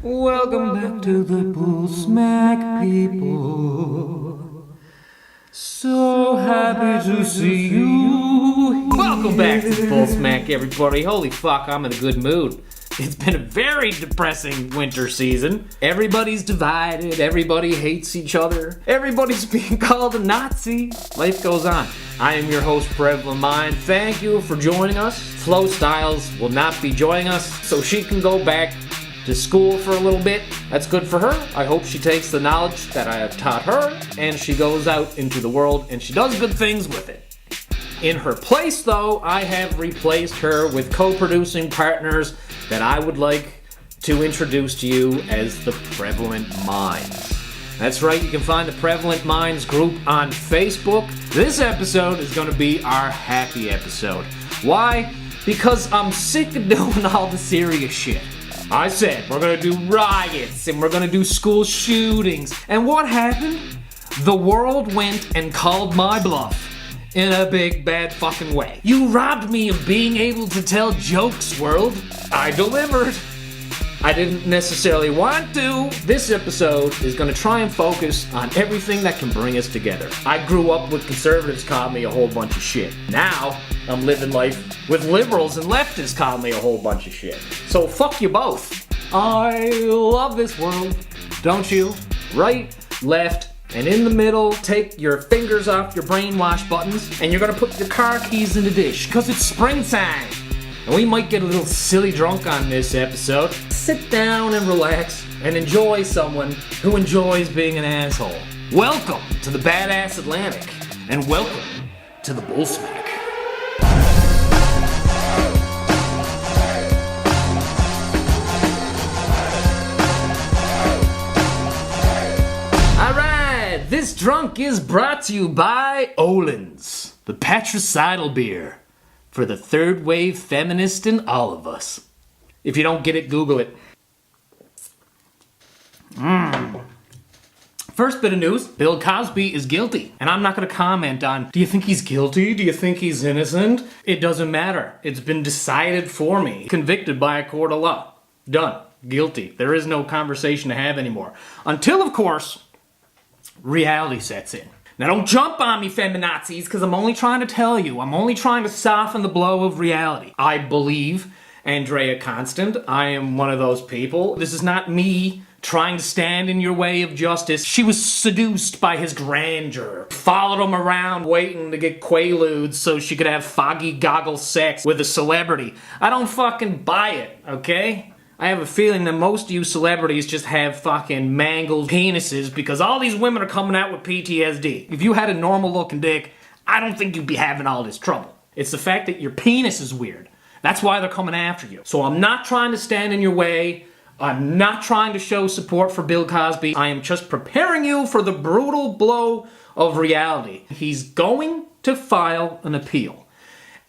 Welcome back to the Bullsmack, people. So happy to see you. Welcome back to the Bullsmack, everybody. Holy fuck, I'm in a good mood. It's been a very depressing winter season. Everybody's divided, everybody hates each other, everybody's being called a Nazi. Life goes on. I am your host, Prevalentmind. Thank you for joining us. Flo Styles will not be joining us, so she can go back to school for a little bit. That's good for her. I hope she takes the knowledge that I have taught her and she goes out into the world and she does good things with it. In her place, though, I have replaced her with co-producing partners that I would like to introduce to you as the Prevalent Minds. That's right, you can find the Prevalent Minds group on Facebook. This episode is going to be our happy episode. Why? Because I'm sick of doing all the serious shit. I said we're going to do riots and we're going to do school shootings. And what happened? The world went and called my bluff. In a big, bad fucking way. You robbed me of being able to tell jokes, world. I delivered. I didn't necessarily want to. This episode is going to try and focus on everything that can bring us together. I grew up with conservatives calling me a whole bunch of shit. Now, I'm living life with liberals and leftists calling me a whole bunch of shit. So fuck you both. I love this world. Don't you? Right, left, and in the middle, take your fingers off your brainwash buttons, and you're gonna put your car keys in the dish, cause it's springtime. And we might get a little silly drunk on this episode. Sit down and relax, and enjoy someone who enjoys being an asshole. Welcome to the Badass Atlantic, and welcome to the Bullsmack. This drunk is brought to you by Olin's, the patricidal beer for the third wave feminist in all of us. If you don't get it, Google it. First bit of news, Bill Cosby is guilty. And I'm not going to comment on, do you think he's guilty? Do you think he's innocent? It doesn't matter. It's been decided for me. Convicted by a court of law. Done. Guilty. There is no conversation to have anymore. Until, of course, reality sets in. Now don't jump on me, feminazis, because I'm only trying to tell you. I'm only trying to soften the blow of reality. I believe Andrea Constant. I am one of those people. This is not me trying to stand in your way of justice. She was seduced by his grandeur. Followed him around waiting to get quaaludes so she could have foggy goggle sex with a celebrity. I don't fucking buy it, okay? I have a feeling that most of you celebrities just have fucking mangled penises because all these women are coming out with PTSD. If you had a normal looking dick, I don't think you'd be having all this trouble. It's the fact that your penis is weird. That's why they're coming after you. So I'm not trying to stand in your way. I'm not trying to show support for Bill Cosby. I am just preparing you for the brutal blow of reality. He's going to file an appeal.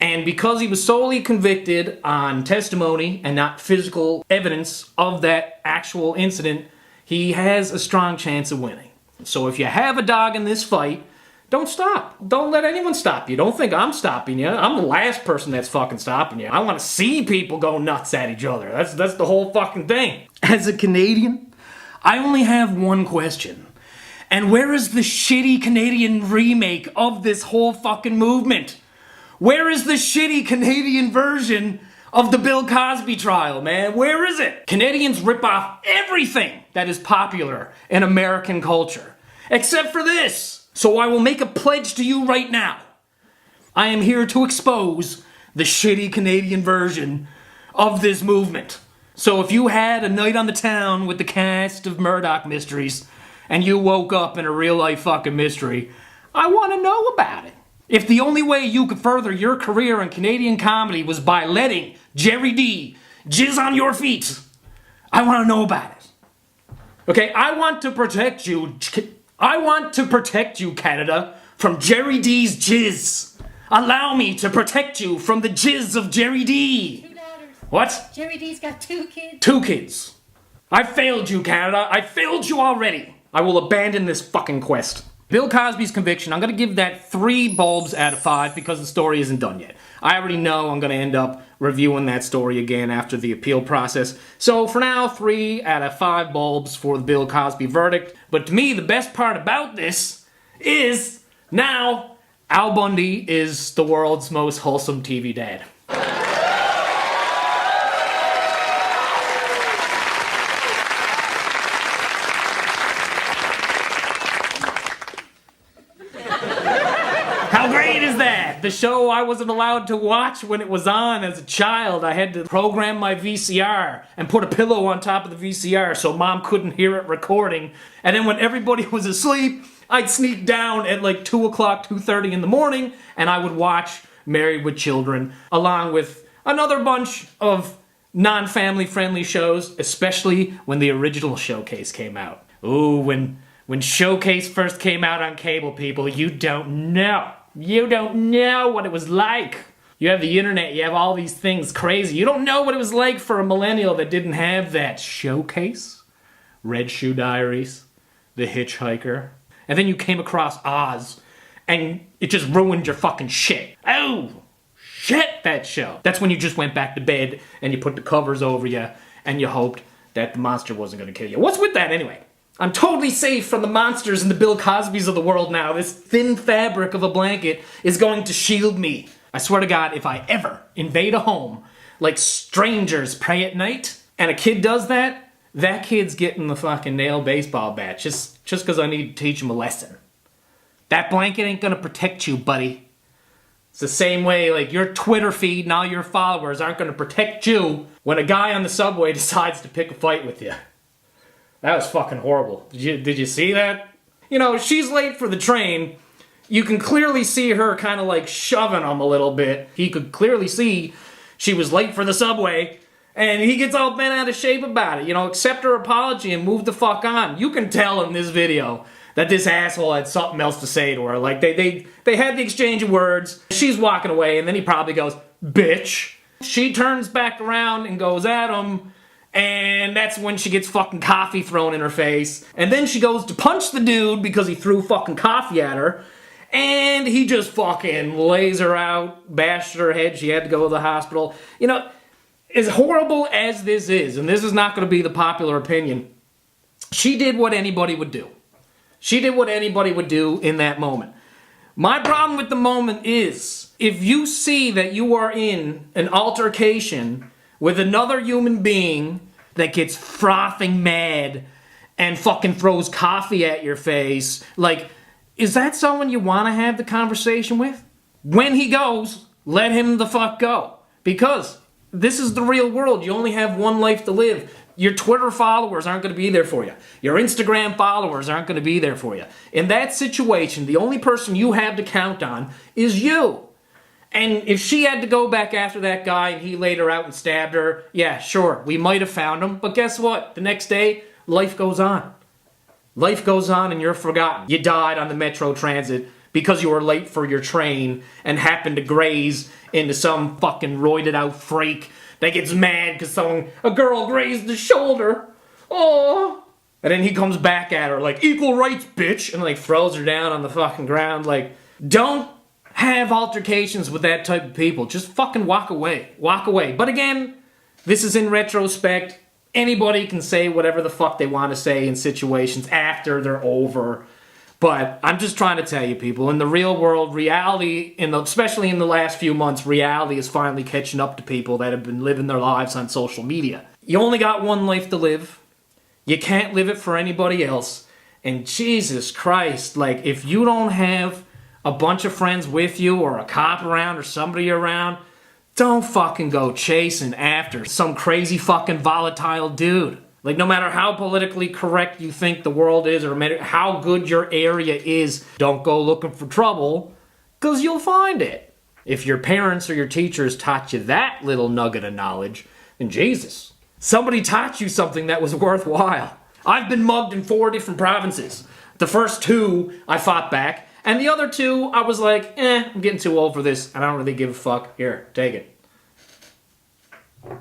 And because he was solely convicted on testimony and not physical evidence of that actual incident, he has a strong chance of winning. So if you have a dog in this fight, don't stop. Don't let anyone stop you. Don't think I'm stopping you. I'm the last person that's fucking stopping you. I want to see people go nuts at each other. That's the whole fucking thing. As a Canadian, I only have one question. And where is the shitty Canadian remake of this whole fucking movement? Where is the shitty Canadian version of the Bill Cosby trial, man? Where is it? Canadians rip off everything that is popular in American culture, except for this. So I will make a pledge to you right now. I am here to expose the shitty Canadian version of this movement. So if you had a night on the town with the cast of Murdoch Mysteries and you woke up in a real life fucking mystery, I want to know about it. If the only way you could further your career in Canadian comedy was by letting Jerry D jizz on your feet, I want to know about it. Okay, I want to protect you. I want to protect you, Canada, from Jerry D's jizz. Allow me to protect you from the jizz of Jerry D. 2 daughters. What? Jerry D's got 2 kids. 2 kids. I failed you, Canada. I failed you already. I will abandon this fucking quest. Bill Cosby's conviction, I'm going to give that 3 bulbs out of 5 because the story isn't done yet. I already know I'm going to end up reviewing that story again after the appeal process. So for now, 3 out of 5 bulbs for the Bill Cosby verdict. But to me, the best part about this is now Al Bundy is the world's most wholesome TV dad. How great is that? The show I wasn't allowed to watch when it was on as a child. I had to program my VCR and put a pillow on top of the VCR so Mom couldn't hear it recording. And then when everybody was asleep, I'd sneak down at like 2 o'clock, 2:30 in the morning, and I would watch Married with Children, along with another bunch of non-family friendly shows, especially when the original Showcase came out. Ooh, when Showcase first came out on cable, people, you don't know. You don't know what it was like. You have the internet, you have all these things crazy. You don't know what it was like for a millennial that didn't have that. Showcase, Red Shoe Diaries, The Hitchhiker. And then you came across Oz, and it just ruined your fucking shit. Oh, shit, that show. That's when you just went back to bed, and you put the covers over you, and you hoped that the monster wasn't going to kill you. What's with that anyway? I'm totally safe from the monsters and the Bill Cosbys of the world now. This thin fabric of a blanket is going to shield me. I swear to God, if I ever invade a home like strangers pray at night, and a kid does that, that kid's getting the fucking nail baseball bat just because I need to teach him a lesson. That blanket ain't gonna protect you, buddy. It's the same way like your Twitter feed and all your followers aren't gonna protect you when a guy on the subway decides to pick a fight with you. That was fucking horrible. Did you see that? You know, she's late for the train. You can clearly see her kind of like shoving him a little bit. He could clearly see she was late for the subway. And he gets all bent out of shape about it. You know, accept her apology and move the fuck on. You can tell in this video that this asshole had something else to say to her. Like, they had the exchange of words. She's walking away, and then he probably goes, bitch. She turns back around and goes at him. And that's when she gets fucking coffee thrown in her face. And then she goes to punch the dude because he threw fucking coffee at her. And he just fucking lays her out, bashed her head. She had to go to the hospital. You know, as horrible as this is, and this is not going to be the popular opinion, she did what anybody would do. She did what anybody would do in that moment. My problem with the moment is, if you see that you are in an altercation with another human being that gets frothing mad and fucking throws coffee at your face, like, is that someone you want to have the conversation with? When he goes, let him the fuck go. Because this is the real world. You only have one life to live. Your Twitter followers aren't going to be there for you. Your Instagram followers aren't going to be there for you. In that situation, the only person you have to count on is you. And if she had to go back after that guy and he laid her out and stabbed her, yeah, sure, we might have found him. But guess what? The next day, life goes on. Life goes on and you're forgotten. You died on the Metro Transit because you were late for your train and happened to graze into some fucking roided out freak that gets mad because a girl grazed his shoulder. Oh. And then he comes back at her like, equal rights, bitch, and like throws her down on the fucking ground. Like, don't have altercations with that type of people. Just fucking walk away. Walk away. But again, this is in retrospect. Anybody can say whatever the fuck they want to say in situations after they're over. But I'm just trying to tell you, people, in the real world, reality, especially in the last few months, reality is finally catching up to people that have been living their lives on social media. You only got one life to live. You can't live it for anybody else. And Jesus Christ, like, if you don't have a bunch of friends with you or a cop around or somebody around, don't fucking go chasing after some crazy fucking volatile dude. Like, no matter how politically correct you think the world is or no matter how good your area is, don't go looking for trouble, because you'll find it. If your parents or your teachers taught you that little nugget of knowledge, then Jesus, somebody taught you something that was worthwhile. I've been mugged in 4 different provinces. The first 2, I fought back. And the other 2, I was like, I'm getting too old for this. I don't really give a fuck. Here, take it.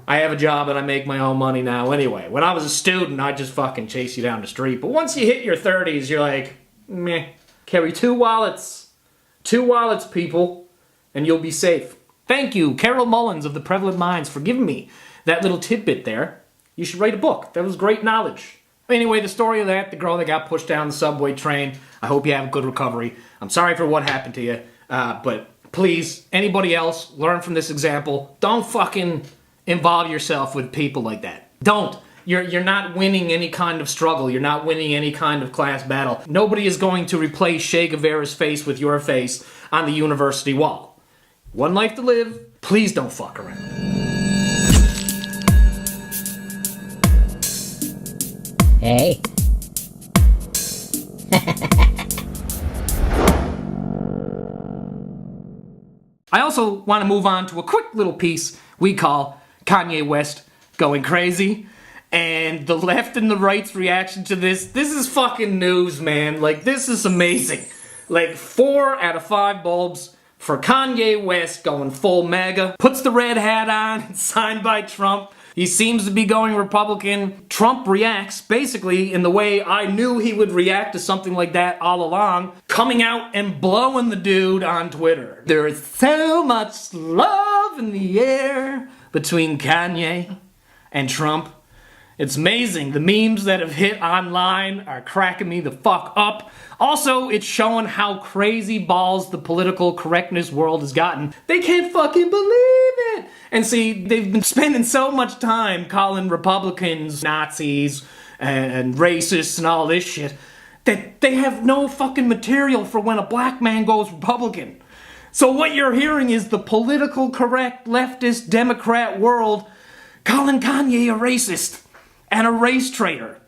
I have a job and I make my own money now anyway. When I was a student, I'd just fucking chase you down the street. But once you hit your 30s, you're like, meh. Carry 2 wallets. 2 wallets, people, and you'll be safe. Thank you, Carol Mullins of the Prevalent Minds, for giving me that little tidbit there. You should write a book. That was great knowledge. Anyway, the story of that, the girl that got pushed down the subway train, I hope you have a good recovery. I'm sorry for what happened to you, but please, anybody else, learn from this example. Don't fucking involve yourself with people like that. Don't. You're not winning any kind of struggle. You're not winning any kind of class battle. Nobody is going to replace Che Guevara's face with your face on the university wall. One life to live. Please don't fuck around. Hey. I also want to move on to a quick little piece we call Kanye West Going Crazy. And the left and the right's reaction to this is fucking news, man. Like, this is amazing. Like, 4 out of 5 bulbs for Kanye West going full MAGA. Puts the red hat on, signed by Trump. He seems to be going Republican. Trump reacts basically in the way I knew he would react to something like that all along, coming out and blowing the dude on Twitter. There is so much love in the air between Kanye and Trump. It's amazing. The memes that have hit online are cracking me the fuck up. Also, it's showing how crazy balls the political correctness world has gotten. They can't fucking believe it. And see, they've been spending so much time calling Republicans Nazis and racists and all this shit that they have no fucking material for when a black man goes Republican. So what you're hearing is the political correct leftist Democrat world calling Kanye a racist and a race traitor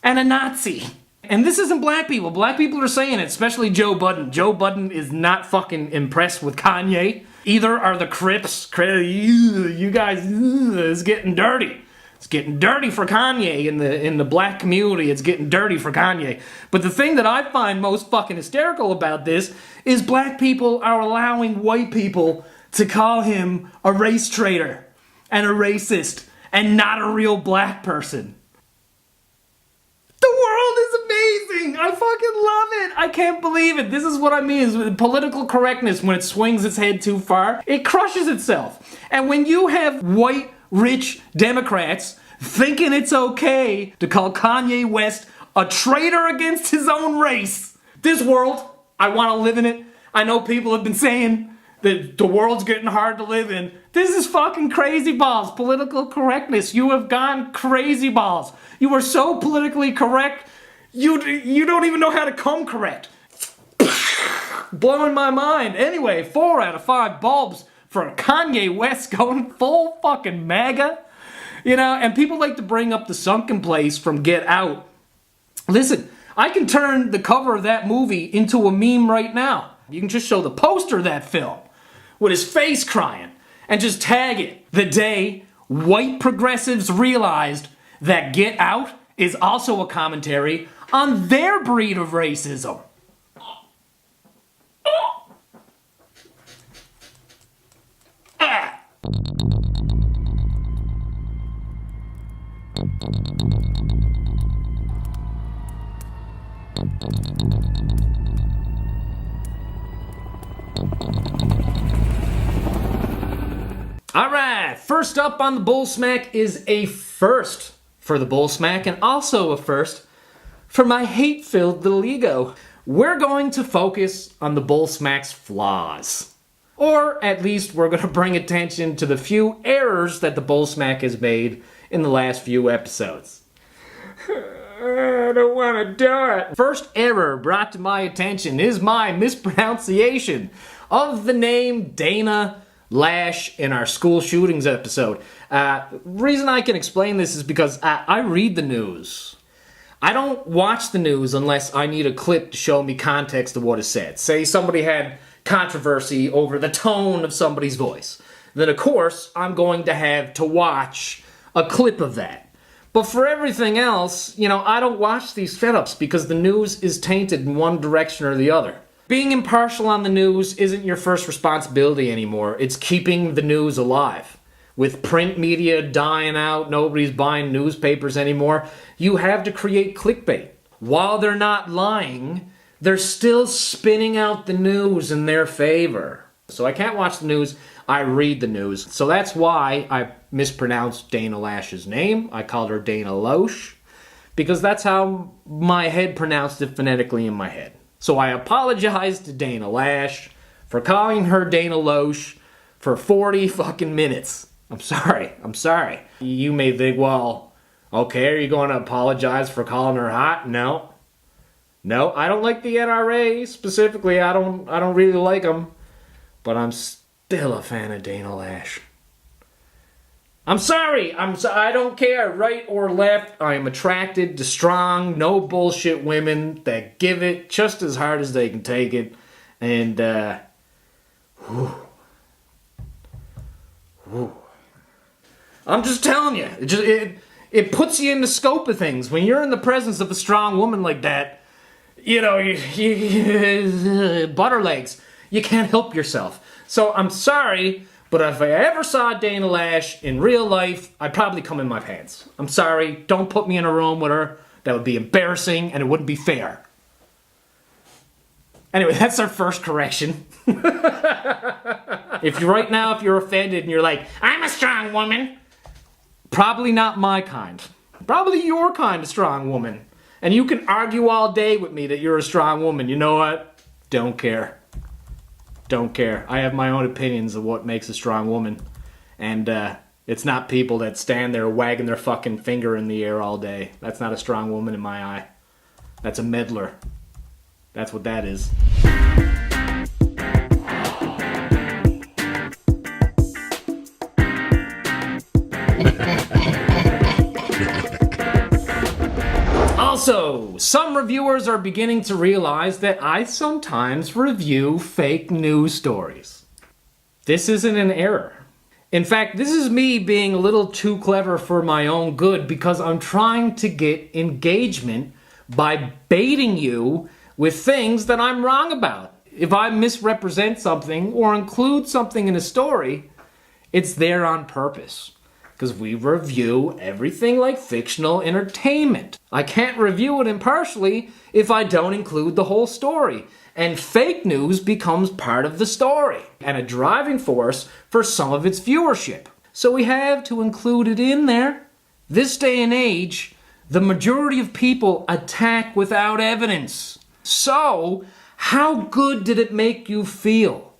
and a Nazi. And this isn't black people. Black people are saying it, especially Joe Budden. Joe Budden is not fucking impressed with Kanye. Either are the Crips. You guys, it's getting dirty. It's getting dirty for Kanye in the black community. It's getting dirty for Kanye. But the thing that I find most fucking hysterical about this is black people are allowing white people to call him a race traitor and a racist and not a real black person. The world is amazing. I fucking love it. I can't believe it. This is what I mean is with political correctness, when it swings its head too far, it crushes itself. And when you have white, rich Democrats thinking it's okay to call Kanye West a traitor against his own race, this world, I want to live in it. I know people have been saying that the world's getting hard to live in. This is fucking crazy balls. Political correctness. You have gone crazy balls. You are so politically correct, you don't even know how to come correct. Blowing my mind. Anyway, 4 out of 5 bulbs for Kanye West going full fucking MAGA. You know, and people like to bring up the sunken place from Get Out. Listen, I can turn the cover of that movie into a meme right now. You can just show the poster of that film with his face crying and just tag it. The day white progressives realized that Get Out is also a commentary on their breed of racism. Alright, first up on the Bullsmack is a first for the Bullsmack and also a first for my hate-filled little ego. We're going to focus on the Bullsmack's flaws. Or at least we're going to bring attention to the few errors that the Bullsmack has made in the last few episodes. I don't want to do it. First error brought to my attention is my mispronunciation of the name Dana Lash in our school shootings episode. Reason I can explain this is because I read the news. I don't watch the news unless I need a clip to show me context of what is said. Say somebody had controversy over the tone of somebody's voice. Then of course I'm going to have to watch a clip of that. But for everything else, you know, I don't watch these setups because the news is tainted in one direction or the other. Being impartial on the news isn't your first responsibility anymore. It's keeping the news alive. With print media dying out, nobody's buying newspapers anymore, you have to create clickbait. While they're not lying, they're still spinning out the news in their favor. So I can't watch the news, I read the news. So that's why I mispronounced Dana Loesch's name. I called her Dana Loesch, because that's how my head pronounced it phonetically in my head. So I apologize to Dana Loesch for calling her Dana Loesch for 40 fucking minutes. I'm sorry. You may think, well, okay, are you going to apologize for calling her hot? No, I don't like the NRA specifically. I don't really like them. But I'm still a fan of Dana Loesch. I'm sorry. I don't care, right or left. I am attracted to strong, no bullshit women that give it just as hard as they can take it. And, I'm just telling you. It puts you in the scope of things. When you're in the presence of a strong woman like that, you know, butter legs. You can't help yourself. So I'm sorry, but if I ever saw Dana Loesch in real life, I'd probably come in my pants. I'm sorry, don't put me in a room with her. That would be embarrassing and it wouldn't be fair. Anyway, that's our first correction. If you're offended and you're like, I'm a strong woman, probably not my kind. Probably your kind of strong woman. And you can argue all day with me that you're a strong woman. You know what? Don't care. I have my own opinions of what makes a strong woman. And it's not people that stand there wagging their fucking finger in the air all day. That's not a strong woman in my eye. That's a meddler. That's what that is. Also, some reviewers are beginning to realize that I sometimes review fake news stories. This isn't an error. In fact, this is me being a little too clever for my own good because I'm trying to get engagement by baiting you with things that I'm wrong about. If I misrepresent something or include something in a story, it's there on purpose. Because we review everything like fictional entertainment. I can't review it impartially if I don't include the whole story. And fake news becomes part of the story and a driving force for some of its viewership. So we have to include it in there. This day and age, the majority of people attack without evidence. So, how good did it make you feel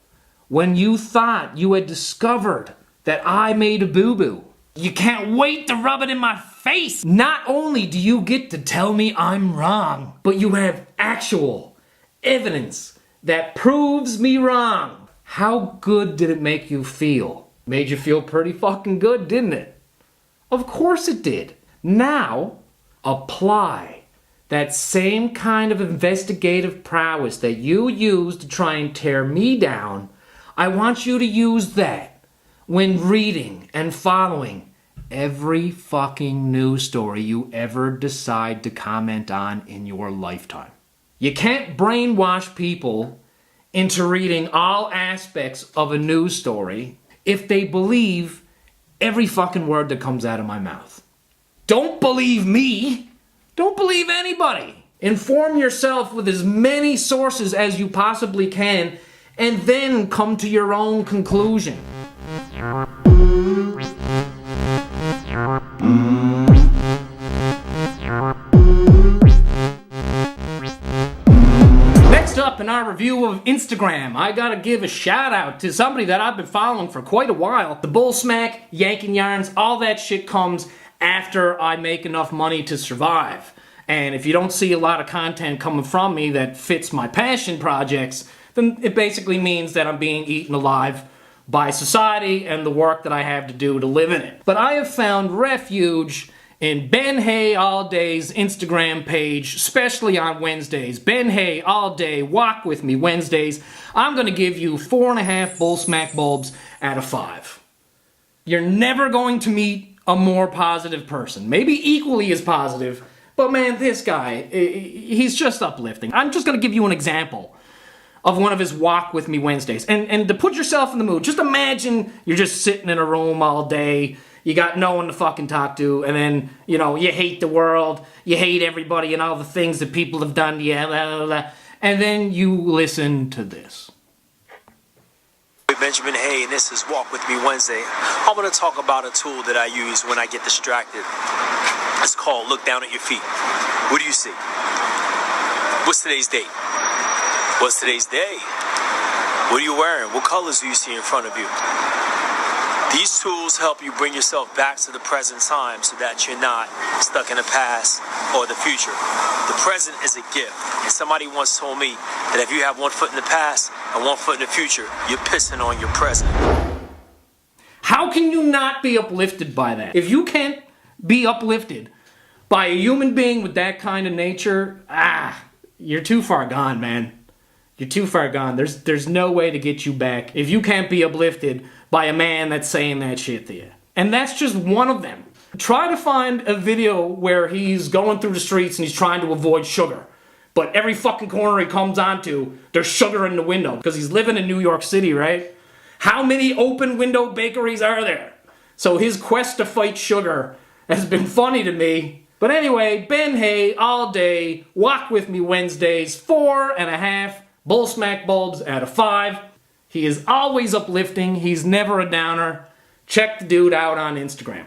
when you thought you had discovered that I made a boo-boo? You can't wait to rub it in my face. Not only do you get to tell me I'm wrong, but you have actual evidence that proves me wrong. How good did it make you feel? Made you feel pretty fucking good, didn't it? Of course it did. Now, apply that same kind of investigative prowess that you used to try and tear me down. I want you to use that when reading and following every fucking news story you ever decide to comment on in your lifetime. You can't brainwash people into reading all aspects of a news story if they believe every fucking word that comes out of my mouth. Don't believe me. Don't believe anybody. Inform yourself with as many sources as you possibly can and then come to your own conclusion. Next up in our review of Instagram, I gotta give a shout out to somebody that I've been following for quite a while. The Bullsmack, Yanking Yarns, all that shit comes after I make enough money to survive. And if you don't see a lot of content coming from me that fits my passion projects, then it basically means that I'm being eaten alive by society and the work that I have to do to live in it. But I have found refuge in Ben Hay All Day's Instagram page, especially on Wednesdays. Ben Hay All Day Walk With Me Wednesdays. I'm gonna give you 4.5 Bullsmack bulbs out of 5. You're never going to meet a more positive person. Maybe equally as positive, but man, this guy, he's just uplifting. I'm just gonna give you an example of one of his Walk With Me Wednesdays. And to put yourself in the mood, just imagine you're just sitting in a room all day, you got no one to fucking talk to, and then, you know, you hate the world, you hate everybody and all the things that people have done to you, blah, blah, blah, and then you listen to this. Benjamin Hay, and this is Walk With Me Wednesday. I'm going to talk about a tool that I use when I get distracted. It's called Look Down at Your Feet. What do you see? What's today's date? What's today's day? What are you wearing? What colors do you see in front of you? These tools help you bring yourself back to the present time so that you're not stuck in the past or the future. The present is a gift. And somebody once told me that if you have one foot in the past and one foot in the future, you're pissing on your present. How can you not be uplifted by that? If you can't be uplifted by a human being with that kind of nature, you're too far gone, man. You're too far gone. There's no way to get you back if you can't be uplifted by a man that's saying that shit to you. And that's just one of them. Try to find a video where he's going through the streets and he's trying to avoid sugar. But every fucking corner he comes onto, there's sugar in the window. Because he's living in New York City, right? How many open window bakeries are there? So his quest to fight sugar has been funny to me. But anyway, Ben Hay, all day, Walk With Me Wednesdays, 4.5 Bullsmack bulbs out of 5. He is always uplifting. He's never a downer. Check the dude out on Instagram.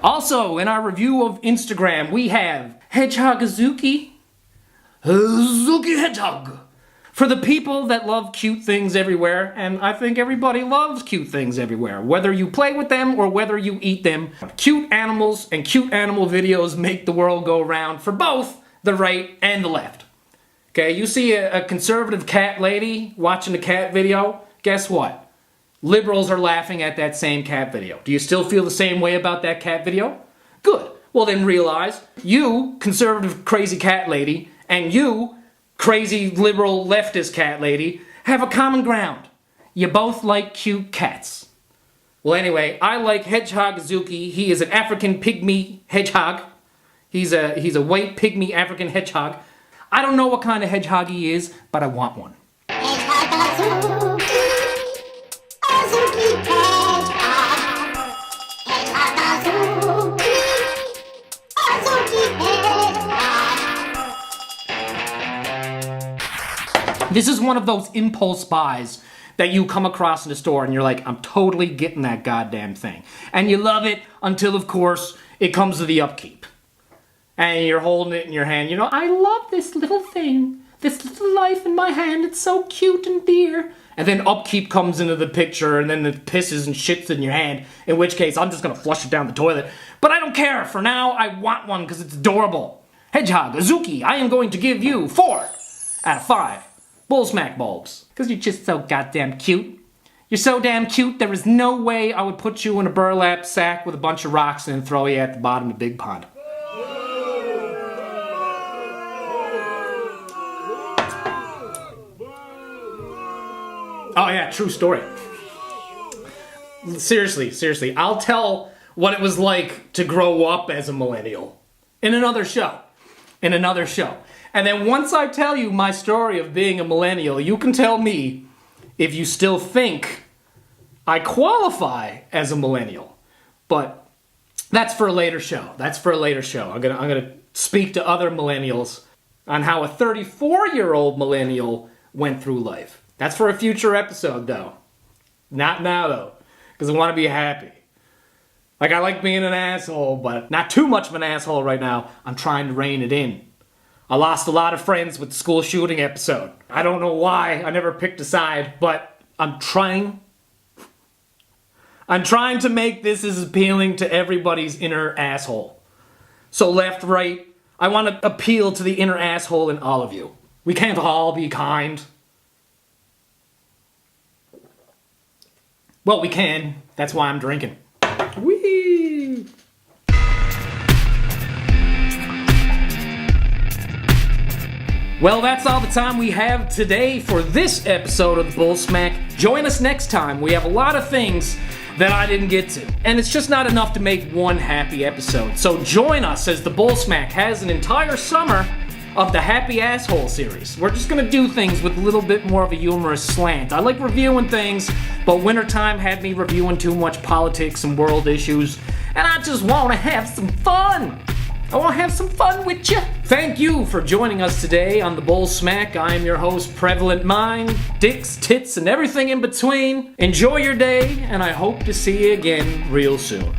Also, in our review of Instagram, we have Hedgehog Azuki. Azuki Hedgehog. For the people that love cute things everywhere, and I think everybody loves cute things everywhere, whether you play with them or whether you eat them, cute animals and cute animal videos make the world go round for both the right and the left. Okay, you see a conservative cat lady watching a cat video, guess what? Liberals are laughing at that same cat video. Do you still feel the same way about that cat video? Good. Well then realize, you, conservative crazy cat lady, and you, crazy liberal leftist cat lady, have a common ground. You both like cute cats. Well anyway, I like Hedgehog Azuki. He is an African pygmy hedgehog. He's a white pygmy African hedgehog. I don't know what kind of hedgehog he is, but I want one. Hedgehog Azuki, Hedgehog, Azuki, Hedgehog. This is one of those impulse buys that you come across in the store and you're like, I'm totally getting that goddamn thing. And you love it until, of course, it comes to the upkeep. And you're holding it in your hand. You know, I love this little thing. This little life in my hand. It's so cute and dear. And then upkeep comes into the picture and then it pisses and shits in your hand. In which case, I'm just going to flush it down the toilet. But I don't care. For now, I want one because it's adorable. Hedgehog Azuki, I am going to give you 4 out of 5 Bullsmack bulbs. Because you're just so goddamn cute. You're so damn cute, there is no way I would put you in a burlap sack with a bunch of rocks and then throw you at the bottom of the big pond. Oh yeah, true story. Seriously, I'll tell what it was like to grow up as a millennial in another show. And then once I tell you my story of being a millennial, you can tell me if you still think I qualify as a millennial. But that's for a later show. I'm gonna speak to other millennials on how a 34-year-old millennial went through life. That's for a future episode, though. Not now, though, because I want to be happy. Like, I like being an asshole, but not too much of an asshole right now. I'm trying to rein it in. I lost a lot of friends with the school shooting episode. I don't know why. I never picked a side, but I'm trying to make this as appealing to everybody's inner asshole. So left, right, I want to appeal to the inner asshole in all of you. We can't all be kind. Well, we can. That's why I'm drinking. Whee! Well, that's all the time we have today for this episode of the Bullsmack. Join us next time. We have a lot of things that I didn't get to. And it's just not enough to make one happy episode. So join us as the Bullsmack has an entire summer of the Happy Asshole series. We're just gonna do things with a little bit more of a humorous slant. I like reviewing things, but wintertime had me reviewing too much politics and world issues, and I just wanna have some fun. I wanna have some fun with you. Thank you for joining us today on the Bullsmack. I am your host, Prevalentmind, dicks, tits, and everything in between. Enjoy your day, and I hope to see you again real soon.